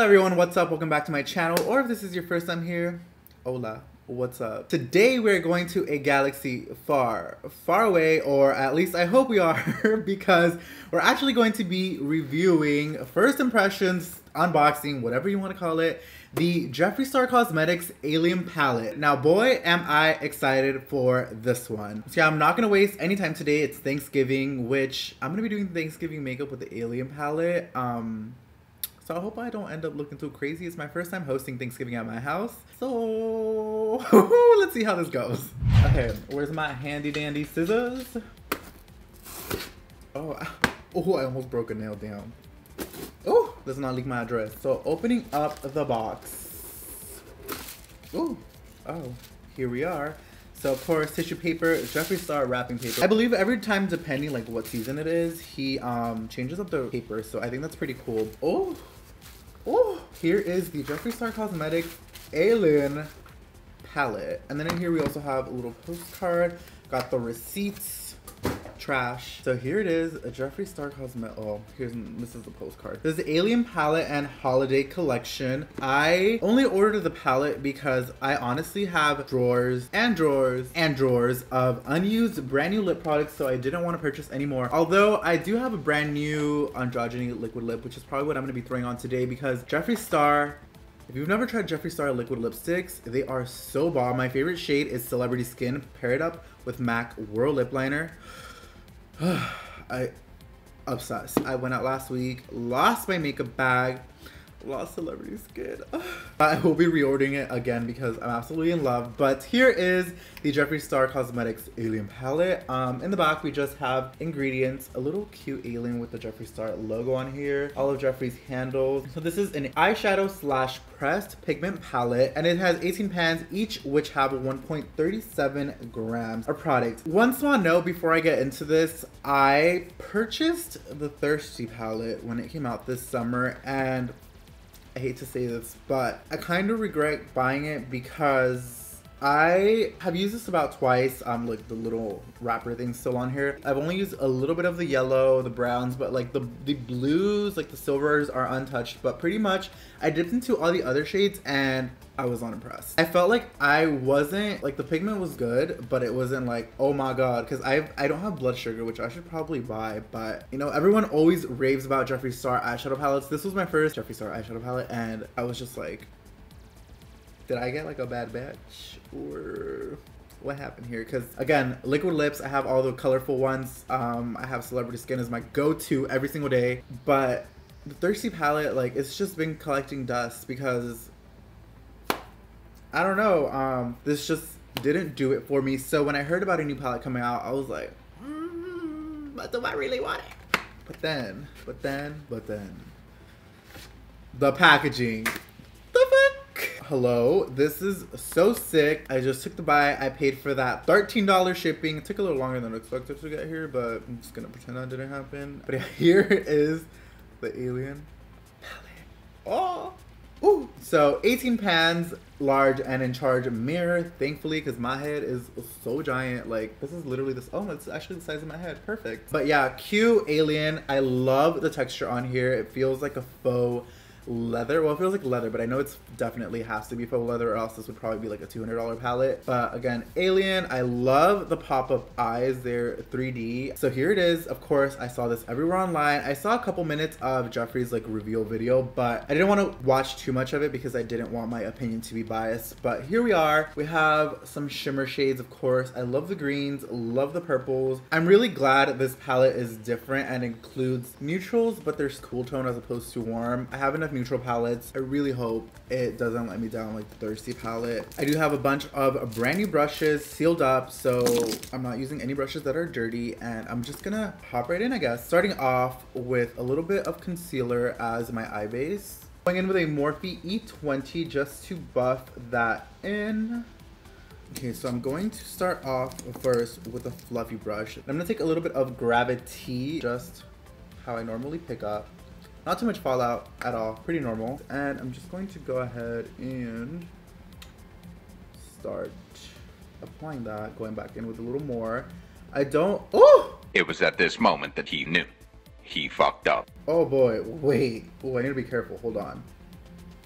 everyone, what's up? Welcome back to my channel, or if this is your first time here, hola, what's up? Today we're going to a galaxy far, far away, or at least I hope we are, because we're actually going to be reviewing first impressions, unboxing, whatever you want to call it, the Jeffree Cosmetics Alien Palette. Now, boy, am I excited for this one. So yeah, I'm not gonna waste any time today. It's Thanksgiving, which I'm gonna be doing Thanksgiving makeup with the Alien Palette. So I hope I don't end up looking too crazy. It's my first time hosting Thanksgiving at my house. So let's see how this goes. Okay, where's my handy dandy scissors? Oh, I almost broke a nail down. Oh, let's not leak my address. So opening up the box. Oh, here we are. So of course, tissue paper, Jeffree Star wrapping paper. I believe every time, depending like what season it is, he changes up the paper. So I think that's pretty cool. Oh, here is the Jeffree Cosmetics Alien Palette. And then in here we also have a little postcard. Got the receipts. Trash. So here it is, a Jeffree Cosmetics. Oh, this is the postcard. This is the Alien Palette and Holiday Collection. I only ordered the palette because I honestly have drawers and drawers and drawers of unused brand new lip products, so I didn't want to purchase anymore. Although I do have a brand new androgyny liquid lip, which is probably what I'm going to be throwing on today, because Jeffree Star, if you've never tried Jeffree Star liquid lipsticks, they are so bomb. My favorite shade is Celebrity Skin. Pair it up with MAC World Lip Liner. I obsessed. I went out last week, lost my makeup bag, lost Celebrity Skin. I will be reordering it again because I'm absolutely in love. But here is the Jeffree Cosmetics Alien Palette. In the back we just have ingredients, a little cute alien with the Jeffree Star logo on here, all of Jeffree's handles. So this is an eyeshadow slash pressed pigment palette, and it has 18 pans, each which have 1.37 grams of product. One small note before I get into this, I purchased the Thirsty palette when it came out this summer, and I hate to say this, but I kind of regret buying it because I have used this about twice. Like the little wrapper thing's still on here. I've only used a little bit of the yellow, the browns, but like the blues, like the silvers are untouched. But pretty much I dipped into all the other shades and I was unimpressed. I felt like I wasn't, like the pigment was good, but it wasn't like, oh my god, because I don't have blood sugar, which I should probably buy. But you know, everyone always raves about Jeffree Star eyeshadow palettes. This was my first Jeffree Star eyeshadow palette, and I was just like, did I get like a bad batch or what happened here? Because again, liquid lips, I have all the colorful ones. I have Celebrity Skin as my go-to every single day, but the Thirsty palette, like, it's just been collecting dust because I don't know, this just didn't do it for me. So when I heard about a new palette coming out, I was like, but do I really want it? But then the packaging. Hello, this is so sick. I just took the buy. I paid for that $13 shipping. It took a little longer than I expected to get here, but I'm just gonna pretend that didn't happen. But yeah, here is the Alien Palette. Ooh. So 18 pans, large and in charge mirror, thankfully, because my head is so giant. Like, this is literally this. Oh, it's actually the size of my head. Perfect. But yeah, cute alien. I love the texture on here. It feels like a faux leather. Well, it feels like leather, but I know it's definitely has to be faux leather, or else this would probably be like a $200 palette. But again, alien. I love the pop-up eyes. They're 3D. So here it is. Of course, I saw this everywhere online. I saw a couple minutes of Jeffree's like reveal video, but I didn't want to watch too much of it because I didn't want my opinion to be biased. But here we are. We have some shimmer shades, of course. I love the greens, love the purples. I'm really glad this palette is different and includes neutrals, but there's cool tone as opposed to warm. I have enough neutral palettes. I really hope it doesn't let me down like the Thirsty palette. I do have a bunch of brand new brushes sealed up, so I'm not using any brushes that are dirty, and I'm just gonna hop right in, I guess. Starting off with a little bit of concealer as my eye base. Going in with a Morphe E20 just to buff that in. Okay, so I'm going to start off first with a fluffy brush. I'm gonna take a little bit of Gravity, just how I normally pick up. Not too much fallout at all, pretty normal. And I'm just going to go ahead and start applying that, going back in with a little more. I don't, oh! It was at this moment that he knew. He fucked up. Oh boy, wait. Oh, I need to be careful, hold on.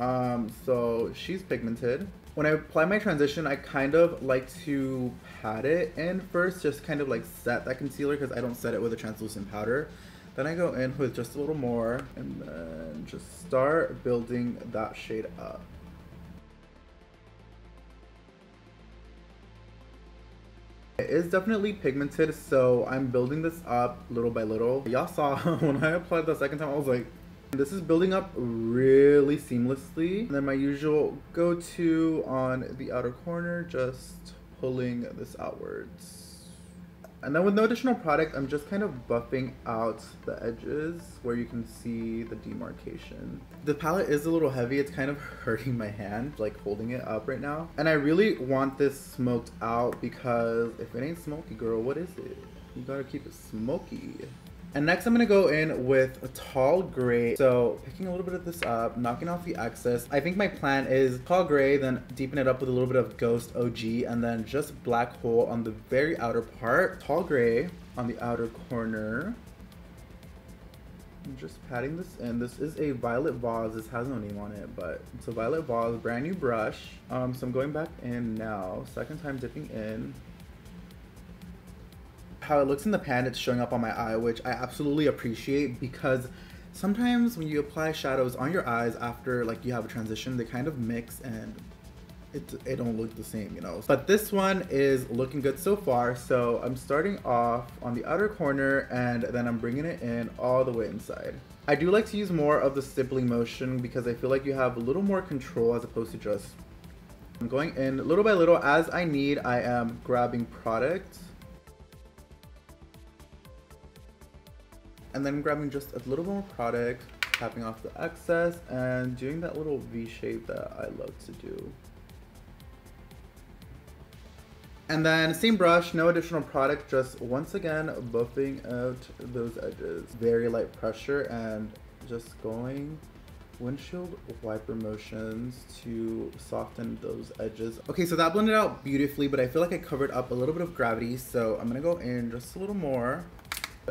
So she's pigmented. When I apply my transition, I kind of like to pat it in first, just kind of like set that concealer because I don't set it with a translucent powder. Then I go in with just a little more and then just start building that shade up. It is definitely pigmented, so I'm building this up little by little. Y'all saw when I applied the second time, I was like, this is building up really seamlessly. And then my usual go-to on the outer corner, just pulling this outwards. And then with no additional product, I'm just kind of buffing out the edges where you can see the demarcation. The palette is a little heavy. It's kind of hurting my hand, like holding it up right now. And I really want this smoked out because if it ain't smoky, girl, what is it? You gotta keep it smoky. And next I'm gonna go in with a tall gray. So picking a little bit of this up, knocking off the excess. I think my plan is tall gray, then deepen it up with a little bit of Ghost OG, and then just black hole on the very outer part. Tall gray on the outer corner. I'm just patting this in. This is a Violet Vase. This has no name on it, but it's a Violet Vase, brand new brush. So I'm going back in now. Second time dipping in. How it looks in the pan, it's showing up on my eye, which I absolutely appreciate because sometimes when you apply shadows on your eyes after like you have a transition, they kind of mix and it don't look the same, you know. But this one is looking good so far. So I'm starting off on the outer corner and then I'm bringing it in all the way inside. I do like to use more of the stippling motion because I feel like you have a little more control as opposed to just I'm going in little by little as I need. I am grabbing product. And then grabbing just a little more product, tapping off the excess, and doing that little V shape that I love to do. And then same brush, no additional product, just once again buffing out those edges. Very light pressure and just going windshield wiper motions to soften those edges. Okay, so that blended out beautifully, but I feel like I covered up a little bit of gravity, so I'm gonna go in just a little more.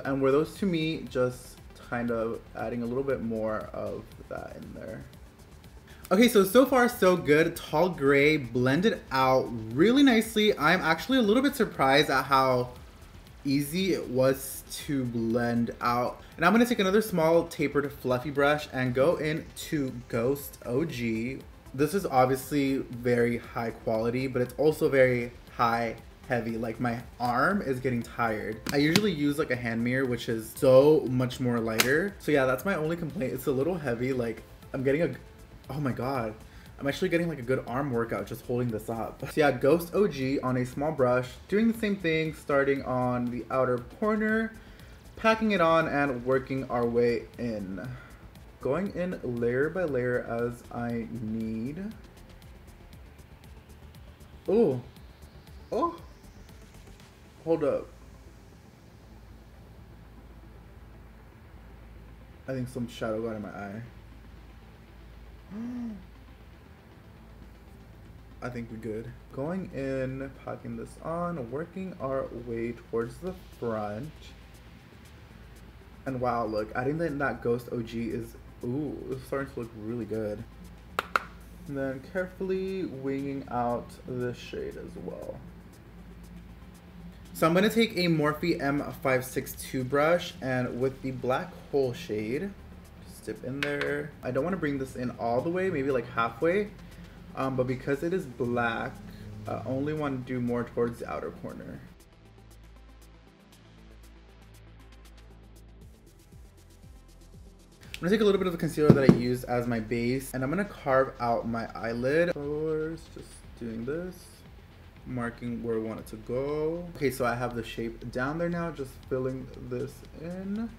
And were those to me, just kind of adding a little bit more of that in there. Okay, so far so good. Tall gray blended out really nicely. I'm actually a little bit surprised at how easy it was to blend out. And I'm gonna take another small tapered fluffy brush and go into Ghost OG. This is obviously very high quality, but it's also very high heavy. Like my arm is getting tired. I usually use like a hand mirror, which is so much more lighter. So yeah, that's my only complaint. It's a little heavy. Like I'm getting a, oh my God. I'm actually getting like a good arm workout just holding this up. So yeah, Ghost OG on a small brush, doing the same thing, starting on the outer corner, packing it on and working our way in. Going in layer by layer as I need. Oh, oh. Hold up. I think some shadow got in my eye. I think we're good. Going in, packing this on, working our way towards the front. And wow, look, adding in that Ghost OG is, ooh, it's starting to look really good. And then carefully winging out the shade as well. So I'm going to take a Morphe M562 brush and with the black hole shade, just dip in there. I don't want to bring this in all the way, maybe like halfway, but because it is black, I only want to do more towards the outer corner. I'm going to take a little bit of the concealer that I used as my base and I'm going to carve out my eyelid. First, just doing this. Marking where I want it to go. Okay, so I have the shape down there now, just filling this in.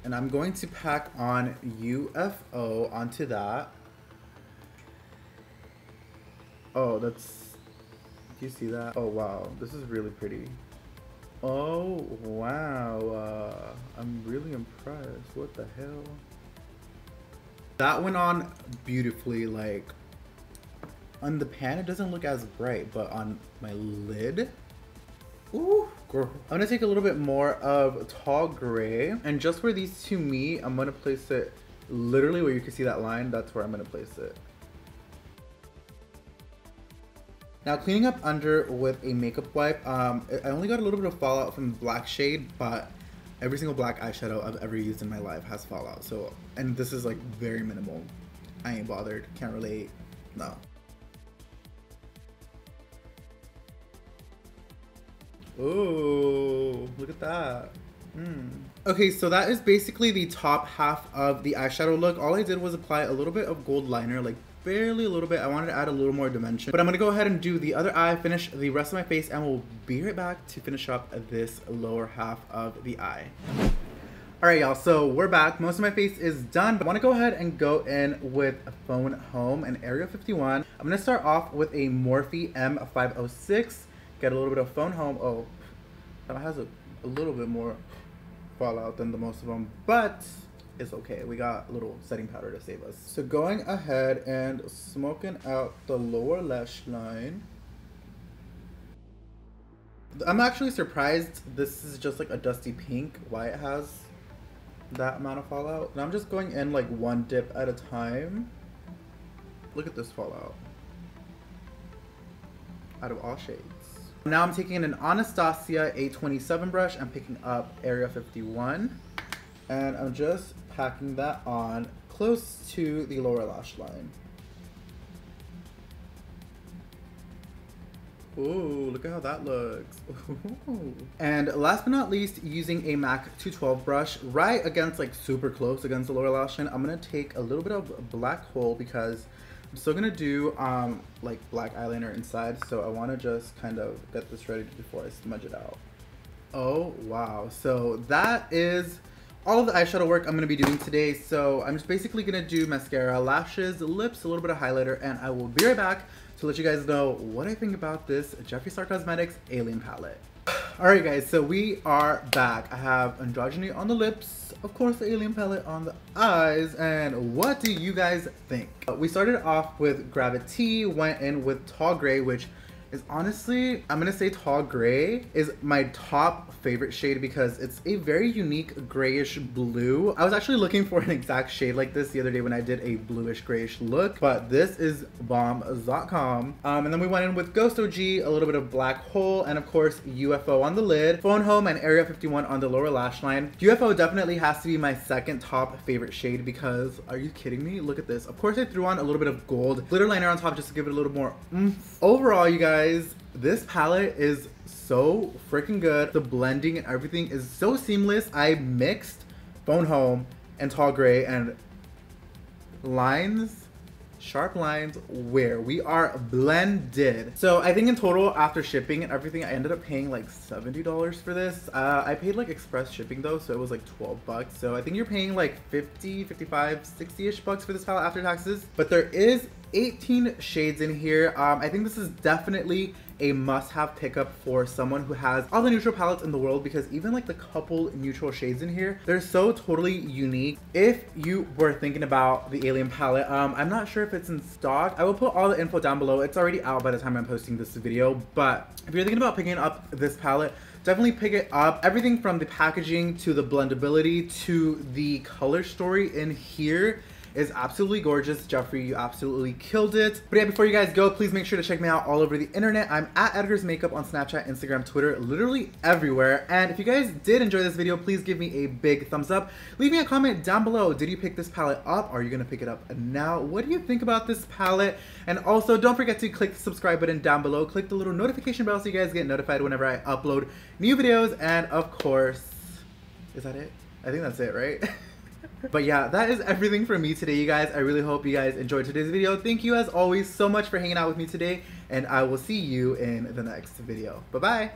And I'm going to pack on UFO onto that. Oh, that's, do you see that? Oh wow, this is really pretty. Oh wow, I'm really impressed. What the hell? That went on beautifully. Like on the pan it doesn't look as bright, but on my lid, ooh, girl. I'm gonna take a little bit more of tall gray and just where these two meet, I'm gonna place it literally where you can see that line. That's where I'm gonna place it. Now cleaning up under with a makeup wipe. I only got a little bit of fallout from the black shade, but every single black eyeshadow I've ever used in my life has fallout. So, and this is like very minimal. I ain't bothered, can't relate, no. Ooh, look at that. Okay, so that is basically the top half of the eyeshadow look. All I did was apply a little bit of gold liner, like barely a little bit. I wanted to add a little more dimension, but I'm gonna go ahead and do the other eye, finish the rest of my face, and we'll be right back to finish up this lower half of the eye. All right, y'all, so we're back. Most of my face is done, but I wanna go ahead and go in with Phone Home and Area 51. I'm gonna start off with a Morphe M506, get a little bit of Phone Home. Oh, that has a little bit more fallout than the most of them, but it's okay. We got a little setting powder to save us. So going ahead and smoking out the lower lash line. I'm actually surprised this is just like a dusty pink, why it has that amount of fallout. And I'm just going in like one dip at a time. Look at this fallout. Out of all shades. Now I'm taking an Anastasia A27 brush. I'm picking up Area 51. And I'm just packing that on close to the lower lash line. Ooh, look at how that looks. Ooh. And last but not least, using a MAC 212 brush right against, like super close against the lower lash line, I'm gonna take a little bit of black hole because I'm still gonna do like black eyeliner inside. So I wanna just kind of get this ready before I smudge it out. Oh, wow. So that is all of the eyeshadow work I'm gonna be doing today. So I'm just basically gonna do mascara, lashes, lips, a little bit of highlighter, and I will be right back to let you guys know what I think about this Jeffree Cosmetics Alien Palette. Alright guys, so we are back. I have Androgyny on the lips, of course the Alien Palette on the eyes, and what do you guys think? We started off with Gravity, went in with Tall Gray, which is honestly, I'm gonna say Tall Gray is my top favorite shade because it's a very unique grayish blue. I was actually looking for an exact shade like this the other day when I did a bluish grayish look, but this is bomb.com. And then we went in with Ghost OG, a little bit of Black Hole, and of course UFO on the lid, Phone Home, and Area 51 on the lower lash line. UFO definitely has to be my second top favorite shade because, are you kidding me? Look at this. Of course I threw on a little bit of gold glitter liner on top just to give it a little more oomph. Overall, you guys, this palette is so freaking good. The blending and everything is so seamless. I mixed Phone Home and Tall Gray, and lines, sharp lines, where we are blended. So I think in total, after shipping and everything, I ended up paying like $70 for this. I paid like express shipping though, so it was like 12 bucks. So I think you're paying like 50, 55, 60-ish bucks for this palette after taxes. But there is 18 shades in here. I think this is definitely a must-have pickup for someone who has all the neutral palettes in the world, because even like the couple neutral shades in here, they're so totally unique. If you were thinking about the Alien palette, I'm not sure if it's in stock. I will put all the info down below. It's already out by the time I'm posting this video, but if you're thinking about picking up this palette, definitely pick it up. Everything from the packaging to the blendability to the color story in here is absolutely gorgeous. Jeffree, you absolutely killed it. But yeah, before you guys go, please make sure to check me out all over the internet. I'm at Edgar's Makeup on Snapchat, Instagram, Twitter, literally everywhere. And if you guys did enjoy this video, please give me a big thumbs up. Leave me a comment down below. Did you pick this palette up? Are you gonna pick it up now? What do you think about this palette? And also, don't forget to click the subscribe button down below. Click the little notification bell so you guys get notified whenever I upload new videos. And of course, is that it? I think that's it, right? But yeah, that is everything for me today, you guys. I really hope you guys enjoyed today's video. Thank you as always so much for hanging out with me today, and I will see you in the next video. Bye-bye.